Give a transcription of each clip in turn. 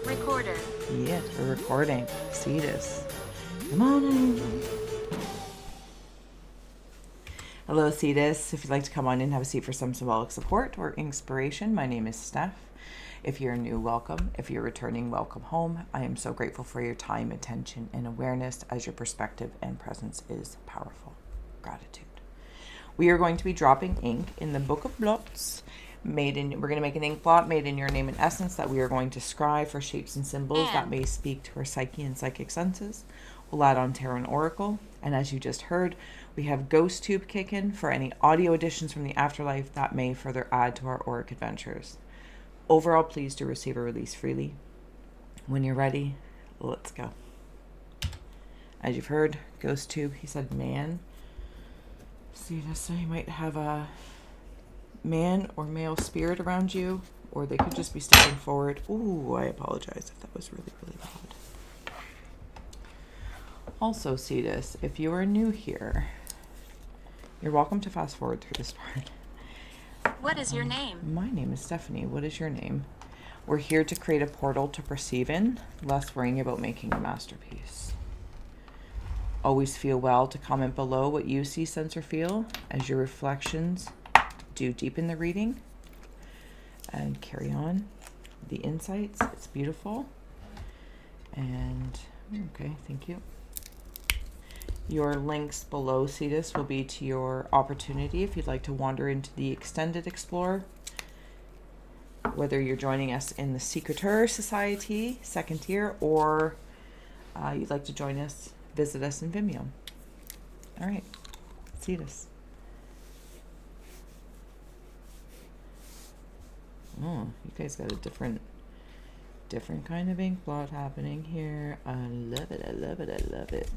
Recorder. Yes, we're recording. Cetus. Come on in. Hello, Cetus. If you'd like to come on in, have a seat for some symbolic support or inspiration. My name is Steph. If you're new, welcome. If you're returning, welcome home. I am so grateful for your time, attention, and awareness, as your perspective and presence is powerful. Gratitude. We are going to be dropping ink in the Book of Lotus. We're going to make an ink blot made in your name and essence that we are going to scry for shapes and symbols that may speak to our psyche and psychic senses. We'll add on tarot and oracle. And as you just heard, we have Ghost Tube kick in for any audio additions from the afterlife that may further add to our auric adventures. Overall, pleased to receive or release freely. When you're ready, let's go. As you've heard, Ghost Tube, he said man. See, so you might have a man or male spirit around you, or they could just be stepping forward. Ooh, I apologize if that was really, really loud. Also, Cetus, if you are new here, you're welcome to fast forward through this part. What is your name? My name is Stephanie. What is your name? We're here to create a portal to perceive in, less worrying about making a masterpiece. Always feel well to comment below what you see, sense, or feel as your reflections do deepen the reading and carry on the insights. It's beautiful. And okay, thank you. Your links below, Cetus, will be to your opportunity if you'd like to wander into the Extended Explorer, whether you're joining us in the Secreteur Society, second tier, or you'd like to join us, visit us in Vimeo. All right, Cetus. Oh, you guys got a different kind of ink blot happening here. I love it, I love it, I love it.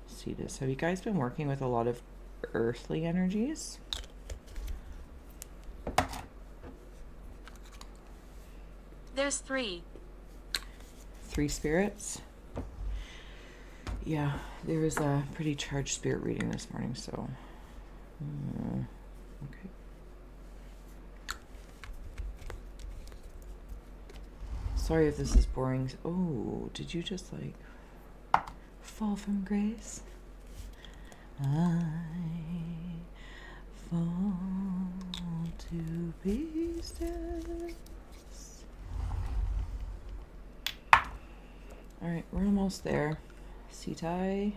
See this. Have you guys been working with a lot of earthly energies? There's 3. 3 spirits? Yeah, there was a pretty charged spirit reading this morning, so okay. Sorry if this is boring. Oh, did you just like fall from grace? I fall to pieces. All right, we're almost there. Cetus.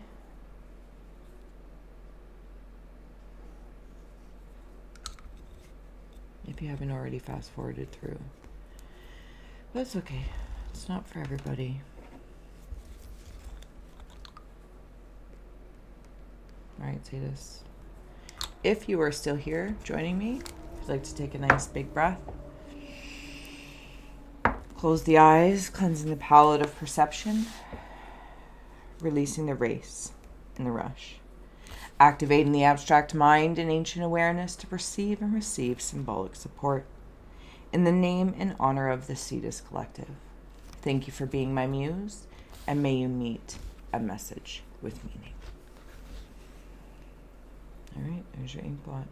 If you haven't already fast forwarded through. That's okay. It's not for everybody. Alright, Cetus. If you are still here joining me, if you'd like to take a nice big breath. Close the eyes, cleansing the palette of perception. Releasing the race and the rush. Activating the abstract mind and ancient awareness to perceive and receive symbolic support. In the name and honor of the Cetus Collective, thank you for being my muse, and may you meet a message with meaning. All right, there's your ink blot.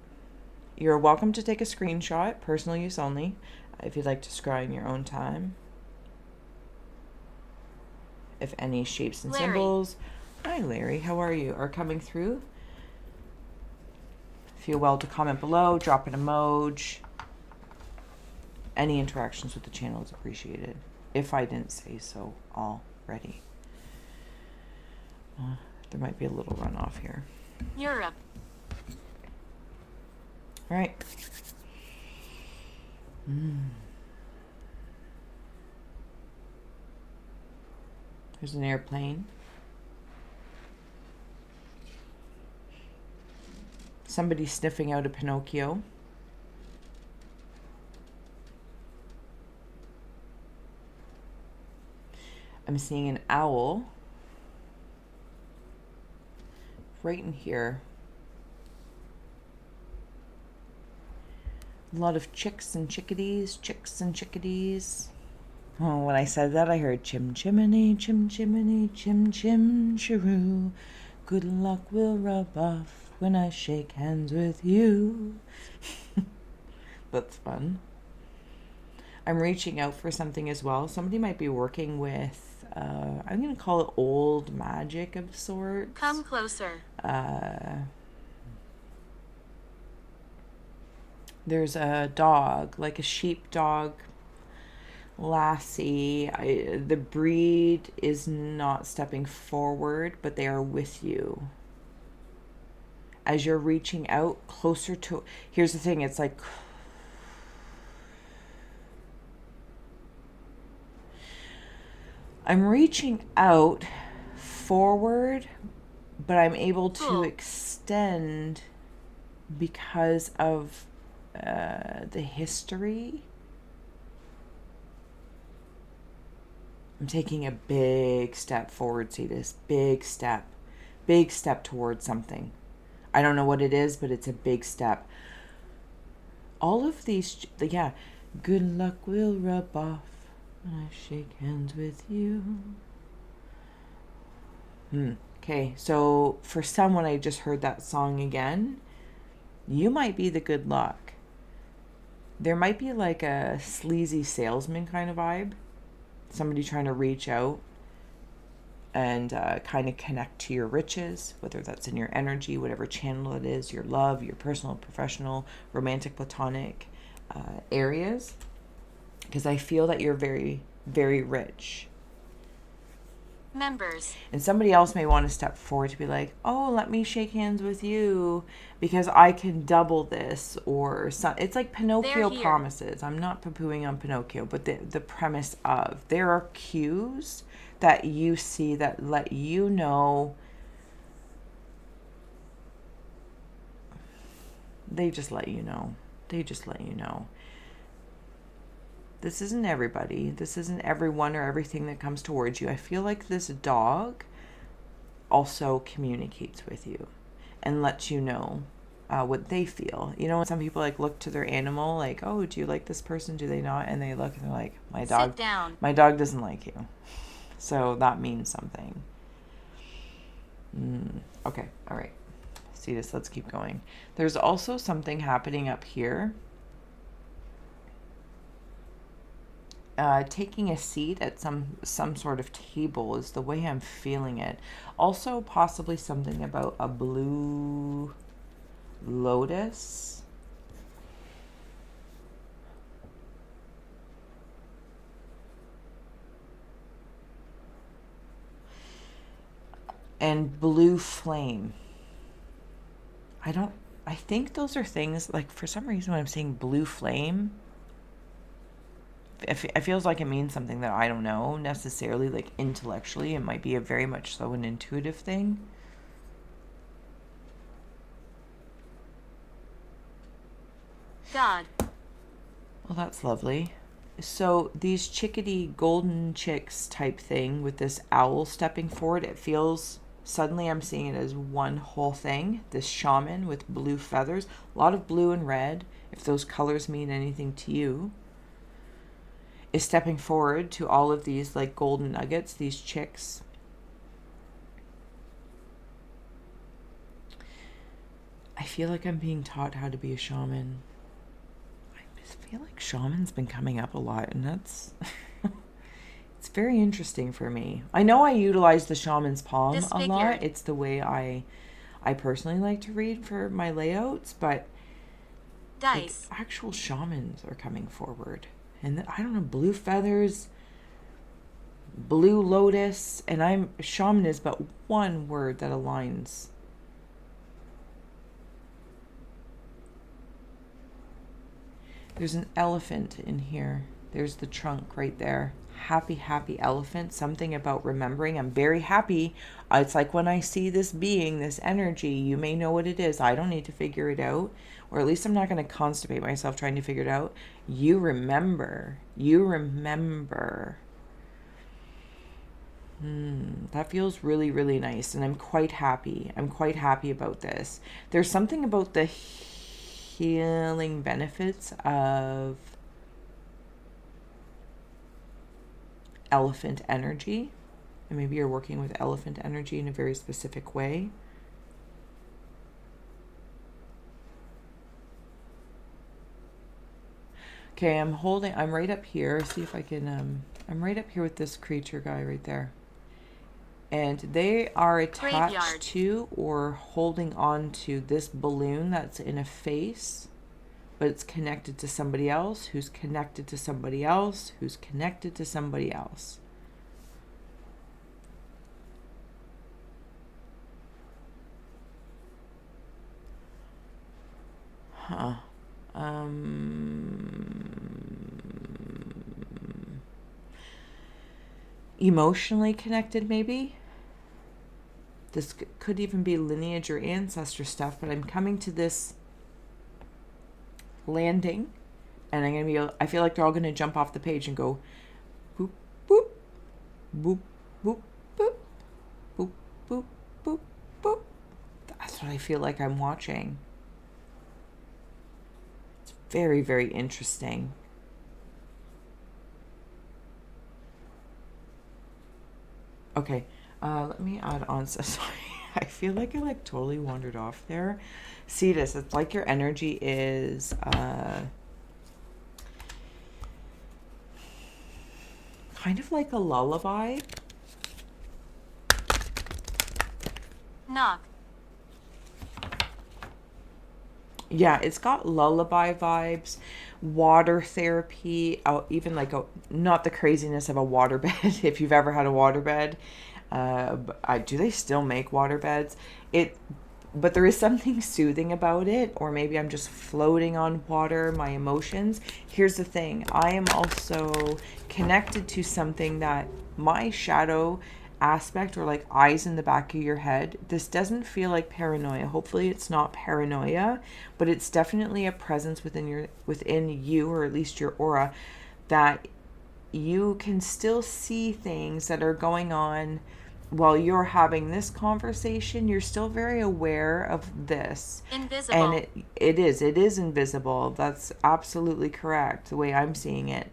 You're welcome to take a screenshot, personal use only, if you'd like to scry in your own time. If any shapes and symbols, hi Larry, how are you, are coming through, feel well to comment below, drop an emoji. Any interactions with the channel is appreciated, if I didn't say so already. There might be a little runoff here. Europe. All right. There's an airplane. Somebody sniffing out a Pinocchio. I'm seeing an owl right in here. A lot of chicks and chickadees. Oh, when I said that, I heard chim chimney, chim chimney, chim chim chiroo. Good luck will rub off when I shake hands with you. That's fun. I'm reaching out for something as well. Somebody might be working with, I'm going to call it old magic of sorts. Come closer. There's a dog, like a sheepdog lassie. The breed is not stepping forward, but they are with you. As you're reaching out closer to, here's the thing, it's like, I'm reaching out forward, but I'm able to extend because of the history. I'm taking a big step forward, Cetus. Big step towards something. I don't know what it is, but it's a big step. All of these, yeah, good luck will rub off when I shake hands with you. Okay, so for someone, I just heard that song again. You might be the good luck. There might be like a sleazy salesman kind of vibe. Somebody trying to reach out and kind of connect to your riches, whether that's in your energy, whatever channel it is, your love, your personal, professional, romantic, platonic areas. Because I feel that you're very, very rich. Members. And somebody else may want to step forward to be like, oh, let me shake hands with you because I can double this. Or it's like Pinocchio promises. I'm not poo-pooing on Pinocchio, but the premise of there are cues that you see that let you know. They just let you know. This isn't everybody. This isn't everyone or everything that comes towards you. I feel like this dog also communicates with you and lets you know what they feel. You know, when some people like look to their animal, like, oh, do you like this person? Do they not? And they look and they're like, Sit down. My dog doesn't like you. So that means something. Okay. All right. See this. Let's keep going. There's also something happening up here. Taking a seat at some sort of table is the way I'm feeling it. Also, possibly something about a blue lotus. And blue flame. I think those are things, like, for some reason when I'm saying blue flame, it feels like it means something that I don't know necessarily, like intellectually. It might be a very much so an intuitive thing. God. Well, that's lovely. So these chickadee golden chicks type thing with this owl stepping forward, it feels, suddenly I'm seeing it as one whole thing. This shaman with blue feathers, a lot of blue and red, if those colors mean anything to you, is stepping forward to all of these like golden nuggets, these chicks. I feel like I'm being taught how to be a shaman. I just feel like shaman's been coming up a lot, and that's it's very interesting for me. I know I utilize the shaman's palm a lot. It's the way I personally like to read for my layouts, but dice. Like, actual shamans are coming forward. And I don't know, blue feathers, blue lotus, and shaman is but one word that aligns. There's an elephant in here. There's the trunk right there. Happy, happy elephant. Something about remembering. I'm very happy. It's like when I see this being, this energy, you may know what it is. I don't need to figure it out. Or at least I'm not going to constipate myself trying to figure it out. You remember. That feels really, really nice. And I'm quite happy. About this. There's something about the healing benefits of elephant energy. And maybe you're working with elephant energy in a very specific way. Okay, I'm right up here. See if I can, I'm right up here with this creature guy right there. And they are attached Graveyard. to or holding on to this balloon that's in a face, but it's connected to somebody else, who's connected to somebody else, who's connected to somebody else. Huh. Emotionally connected, maybe? This could even be lineage or ancestor stuff, but I'm coming to this landing, and I feel like they're all going to jump off the page and go boop, boop, boop, boop, boop, boop, boop, boop, boop. That's what I feel like I'm watching. It's very, very interesting. Okay, let me add on. Sorry, I feel like I totally wandered off there. Cetus, it's like your energy is kind of like a lullaby. Knock. Yeah, it's got lullaby vibes, water therapy, even not the craziness of a waterbed. If you've ever had a waterbed, do they still make waterbeds? But there is something soothing about it, or maybe I'm just floating on water, my emotions. Here's the thing, I am also connected to something that my shadow aspect, or like eyes in the back of your head. This doesn't feel like paranoia. Hopefully it's not paranoia, but it's definitely a presence within you, or at least your aura, that you can still see things that are going on while you're having this conversation. You're still very aware of this. Invisible. And it is invisible. That's absolutely correct, the way I'm seeing it.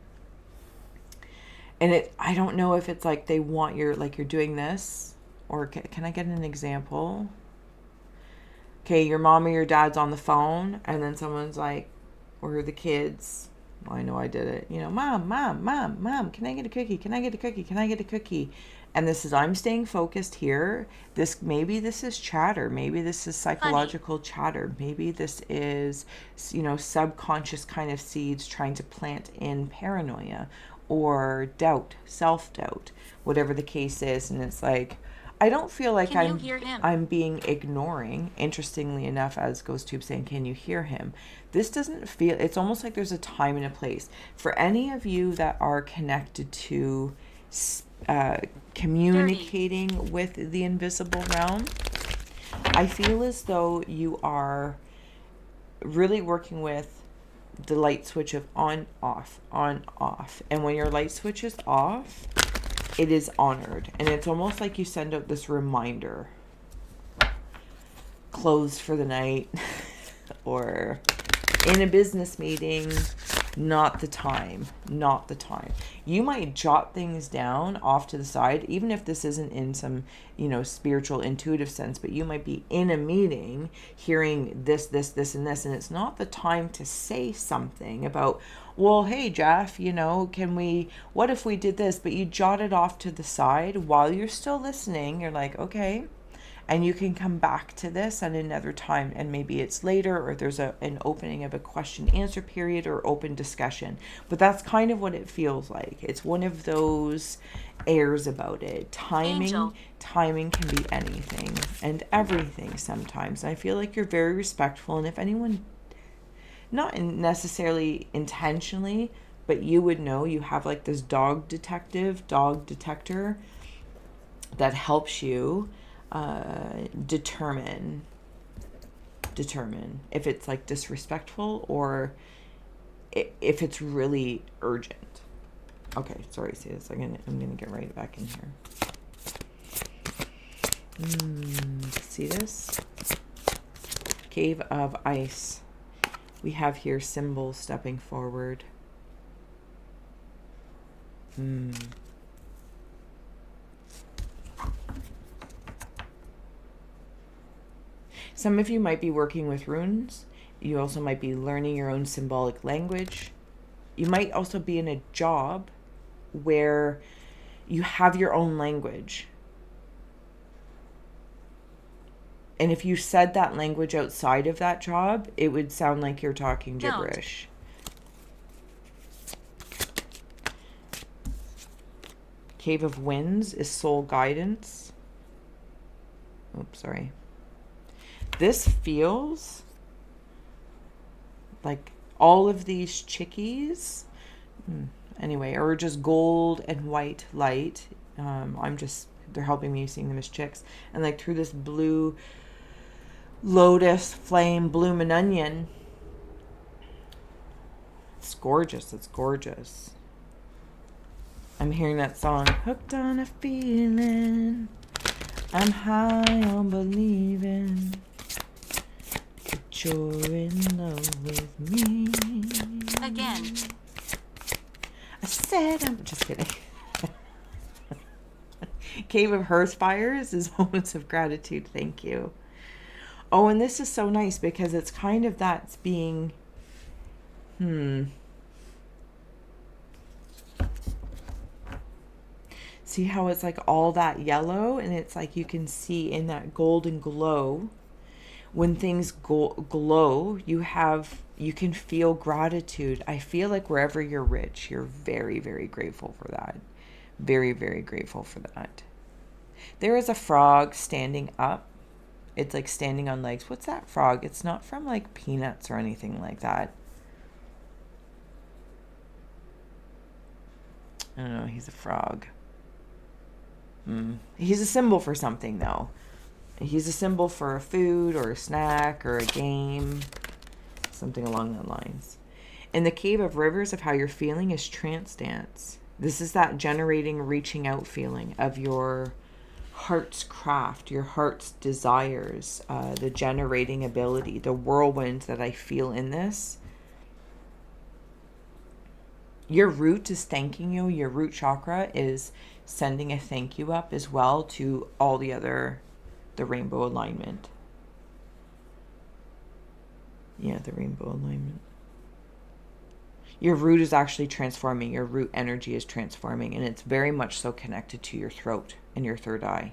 And I don't know if it's like they want you're doing this, or can I get an example? Okay, your mom or your dad's on the phone, and then someone's like, or the kids, well, I know I did it, mom, can I get a cookie? Can I get a cookie? Can I get a cookie? And I'm staying focused here. Maybe this is chatter. Maybe this is psychological chatter. Maybe this is, subconscious kind of seeds trying to plant in paranoia or doubt, self-doubt, whatever the case is. And it's like, I don't feel like I'm being ignoring. Interestingly enough, as GhostTube saying, can you hear him? This doesn't feel, it's almost like there's a time and a place. For any of you that are connected to communicating with the invisible realm, I feel as though you are really working with the light switch of on, off. And when your light switch is off, it is honored. And it's almost like you send out this reminder. Closed for the night. Or in a business meeting, not the time. You might jot things down off to the side, even if this isn't in some, spiritual, intuitive sense, but you might be in a meeting hearing this, and this, and it's not the time to say something about, well, hey, Jeff, what if we did this? But you jot it off to the side while you're still listening. You're like, okay. And you can come back to this at another time, and maybe it's later, or there's an opening of a question answer period or open discussion. But that's kind of what it feels like. It's one of those airs about it. Timing can be anything and everything sometimes. And I feel like you're very respectful, and if anyone, not necessarily intentionally, but you would know, you have like this dog detector that helps you determine if it's like disrespectful or if it's really urgent. Okay, sorry, see this. I'm gonna get right back in here. See this? Cave of Ice. We have here symbols stepping forward. Some of you might be working with runes. You also might be learning your own symbolic language. you might also be in a job where you have your own language. And if you said that language outside of that job, it would sound like you're talking gibberish. Cave of Winds is soul guidance. Oops, sorry. This feels like all of these chickies, anyway, are just gold and white light. They're helping me seeing them as chicks. And like through this blue lotus flame bloomin' onion. It's gorgeous. It's gorgeous. I'm hearing that song, hooked on a feeling, I'm high on believing that you're in love with me. Again. I said, I'm just kidding. Cave of Hearth Fires is moments of gratitude. Thank you. Oh, and this is so nice because it's kind of that's being, See how it's like all that yellow, and it's like you can see in that golden glow. When things glow, you can feel gratitude. I feel like wherever you're rich, you're very, very grateful for that. Very, very grateful for that. There is a frog standing up. It's like standing on legs. What's that frog? It's not from like Peanuts or anything like that. I don't know. He's a frog. He's a symbol for something, though. He's a symbol for a food or a snack or a game. Something along those lines. In the Cave of Rivers, of how you're feeling is trance dance. This is that generating, reaching out feeling of your heart's craft, your heart's desires, the generating ability, the whirlwind that I feel in this. Your root is thanking you. Your root chakra is sending a thank you up as well to all the rainbow alignment. Yeah, the rainbow alignment. Your root is actually transforming. Your root energy is transforming, and it's very much so connected to your throat and your third eye.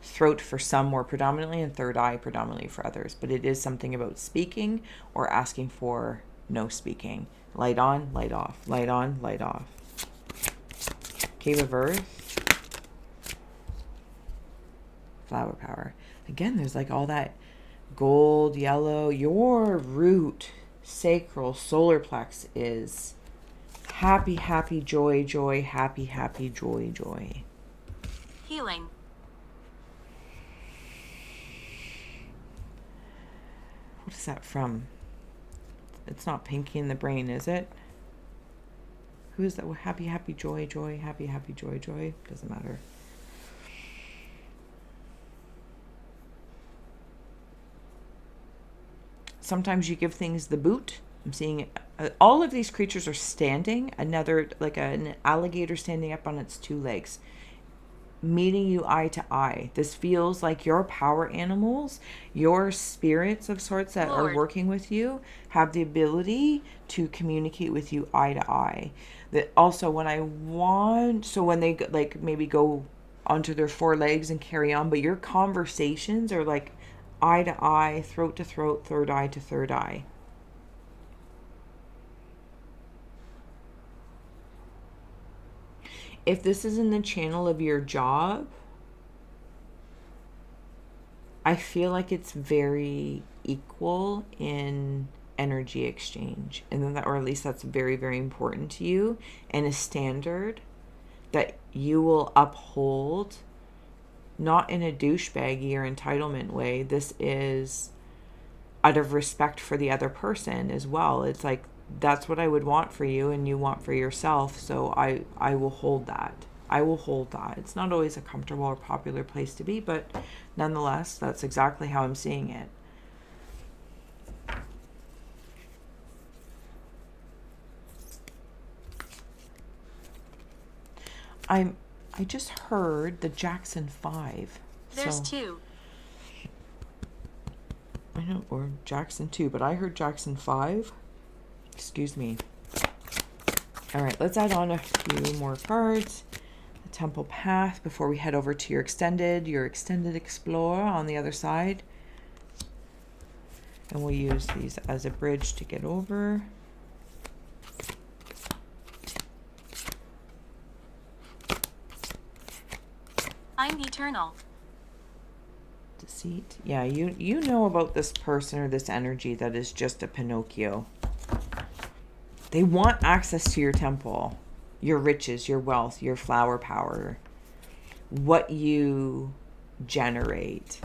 Throat for some more predominantly, and third eye predominantly for others. But it is something about speaking or asking for no speaking. Light on, light off. Light on, light off. Cave of Earth. Flower power. Again, there's like all that gold, yellow. Your root, sacral, solar plex is happy, happy, joy, joy, happy, happy, joy, joy. Healing. What is that from? It's not Pinky in the Brain, is it? Who is that? Happy, happy, joy, joy, happy, happy, joy, joy. Doesn't matter. Sometimes you give things the boot. I'm seeing all of these creatures are standing. Another, like an alligator standing up on its two legs, meeting you eye to eye. This feels like your power animals, your spirits of sorts that are working with you, have the ability to communicate with you eye to eye. That also when they like maybe go onto their four legs and carry on, but your conversations are like eye to eye, throat to throat, third eye to third eye. If this is in the channel of your job, I feel like it's very equal in energy exchange. And then or at least that's very, very important to you, and a standard that you will uphold, not in a douchebaggy or entitlement way. This is out of respect for the other person as well. It's like, that's what I would want for you and you want for yourself. So I will hold that. I will hold that. It's not always a comfortable or popular place to be, but nonetheless, that's exactly how I'm seeing it. I just heard the Jackson 5. There's two. I know, or Jackson 2, but I heard Jackson 5. Excuse me. All right, let's add on a few more cards. The Temple Path before we head over to your extended Explore on the other side. And we'll use these as a bridge to get over. I'm eternal. Deceit. Yeah, you know about this person or this energy that is just a Pinocchio. They want access to your temple, your riches, your wealth, your flower power, what you generate.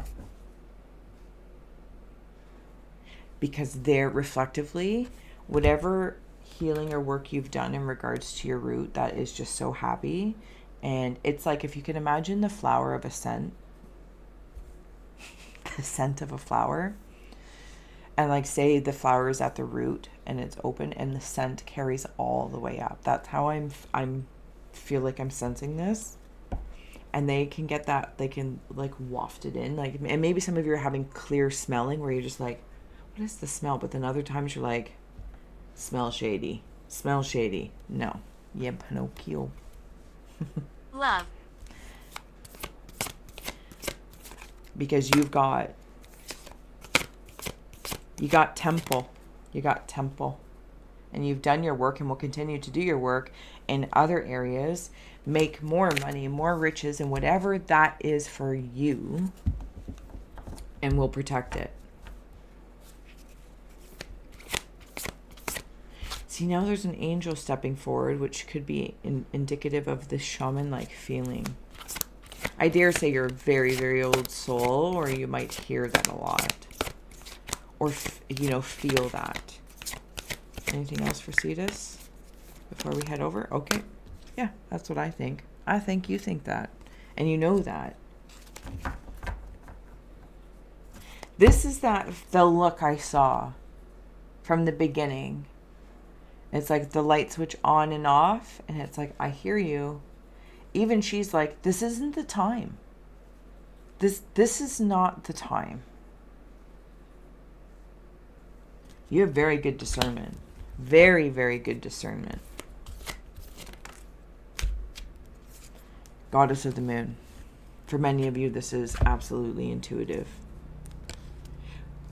Because they're reflectively, whatever healing or work you've done in regards to your root, that is just so happy. And it's like, if you can imagine the flower of a scent, the scent of a flower, and like say the flower is at the root and it's open and the scent carries all the way up. That's how I'm feel like I'm sensing this. And they can get that, they can like waft it in, like, and maybe some of you are having clear smelling where you're just like, what is the smell? But then other times you're like, smell shady, smell shady. No, yeah, Pinocchio. Love. Because you got temple, and you've done your work and will continue to do your work in other areas, make more money, more riches, and whatever that is for you, and will protect it. See, now there's an angel stepping forward, which could be indicative of the shaman-like feeling. I dare say you're a very, very old soul, or you might hear that a lot. Or, feel that. Anything else for Cetus before we head over? Okay. Yeah, that's what I think. I think you think that. And you know that. This is the look I saw from the beginning. It's like the light switch on and off. And it's like, I hear you. Even she's like, this isn't the time. This is not the time. You have very good discernment. Very, very good discernment. Goddess of the Moon. For many of you, this is absolutely intuitive.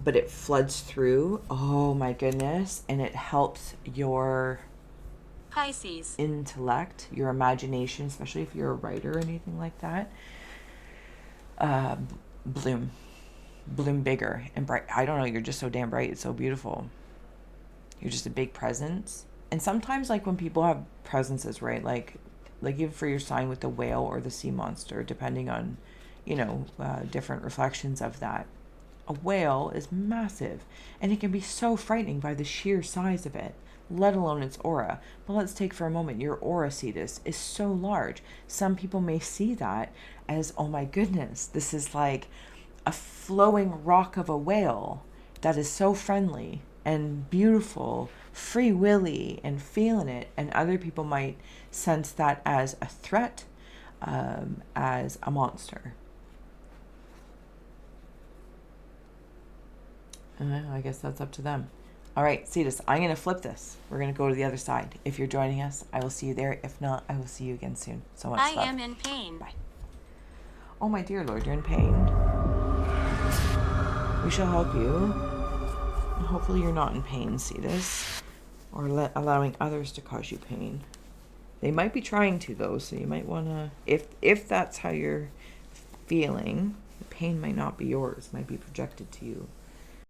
But it floods through. Oh my goodness. And it helps your Pisces. intellect, your imagination, especially if you're a writer or anything like that. Bloom bigger and bright. I don't know, you're just so damn bright. It's so beautiful. You're just a big presence. And sometimes, like, when people have presences, right, like even for your sign with the whale or the sea monster, depending on, different reflections of that, a whale is massive and it can be so frightening by the sheer size of it, let alone its aura. But let's take for a moment, your aura, Cetus, is so large. Some people may see that as, oh my goodness, this is like a flowing rock of a whale that is so friendly and beautiful, free willy and feeling it. And other people might sense that as a threat, as a monster. I guess that's up to them. All right, Cetus, I'm going to flip this. We're going to go to the other side. If you're joining us, I will see you there. If not, I will see you again soon. So much love. I am in pain. Bye. Oh, my dear Lord, you're in pain. We shall help you. Hopefully you're not in pain, Cetus, or allowing others to cause you pain. They might be trying to, though, so you might want to, if that's how you're feeling, the pain might not be yours, might be projected to you.